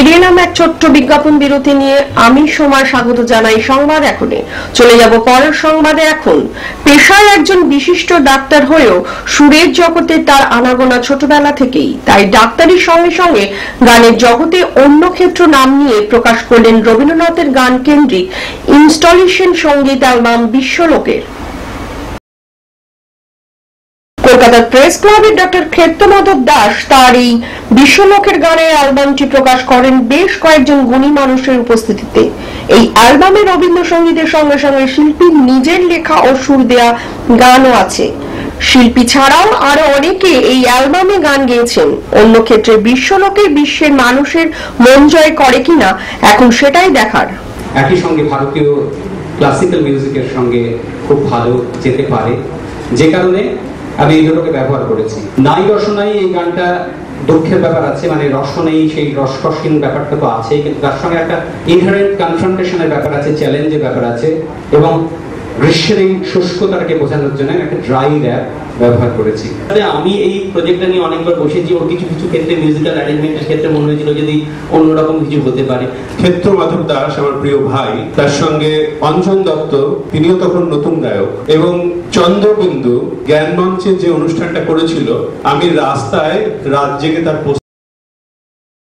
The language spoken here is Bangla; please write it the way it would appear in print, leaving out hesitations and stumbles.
ফিরে এলাম এক ছোট্ট বিজ্ঞাপন বিরতি নিয়ে। আমি সময় স্বাগত জানাই সংবাদ এখনে। চলে যাব পরের সংবাদে। এখন পেশায় একজন বিশিষ্ট ডাক্তার হয়েও সুরের জগতে তার আনাগোনা ছোটবেলা থেকেই, তাই ডাক্তারির সঙ্গে সঙ্গে গানের জগতে অন্য ক্ষেত্র নাম নিয়ে প্রকাশ করলেন রবীন্দ্রনাথের গান কেন্দ্রিক ইনস্টলেশন সঙ্গীত অ্যালবাম বিশ্বলোকের। কলকাতার প্রেস ক্লাবের ডক্টর ক্ষেত্রমাধব দাস তার এই বিশ্বলোকের গানের অ্যালবামটি প্রকাশ করেন বেশ কয়েকজন গুণী মানুষের উপস্থিতিতে। এই অ্যালবামে রবীন্দ্রসঙ্গীতের সঙ্গে সঙ্গে শিল্পীর নিজের লেখা ও সুর দেয়া গানও আছে। শিল্পী ছাড়াও আরো অনেকে এই অ্যালবামে গান গেয়েছেন। অন্য ক্ষেত্রে বিশ্বলোকের বিশ্বের মানুষের মন জয় করে কিনা এখন সেটাই দেখার। একই সঙ্গে ভারতীয় ক্লাসিক্যাল মিউজিকের সঙ্গে খুব ভালো যেতে পারে, যে কারণে আমি এই দুটোকে ব্যবহার করেছি। নাই রসনাই এই গানটা দুঃখের ব্যাপার আছে, মানে রসনাই সেই রসকসীন ব্যাপারটা তো আছেই, কিন্তু তার সঙ্গে একটা ইনহারেন্ট কনফ্রন্টেশনের ব্যাপার আছে, চ্যালেঞ্জের ব্যাপার আছে, এবং গ্রীষ্মের এই শুষ্কতাকে বোঝানোর জন্য একটা ড্রাই র্যাপ ব্যবহার করেছি। আমি এই প্রজেক্টটা নিয়ে অনেকবার বসেছি, ওর কিছু কিছু ক্ষেত্রে মিউজিক্যাল অ্যারেঞ্জমেন্টের ক্ষেত্রে মনে হয়েছিল যদি অন্যরকম কিছু হতে পারে। ক্ষেত্রমাধব দাস আমার প্রিয় ভাই, তার সঙ্গে অঞ্জন দত্ত, তিনিও তখন নতুন গায়ক, এবং চন্দ্রবিন্দু জ্ঞান মঞ্চে যে অনুষ্ঠানটা করেছিল, আমি রাস্তায় রাত জেগে তার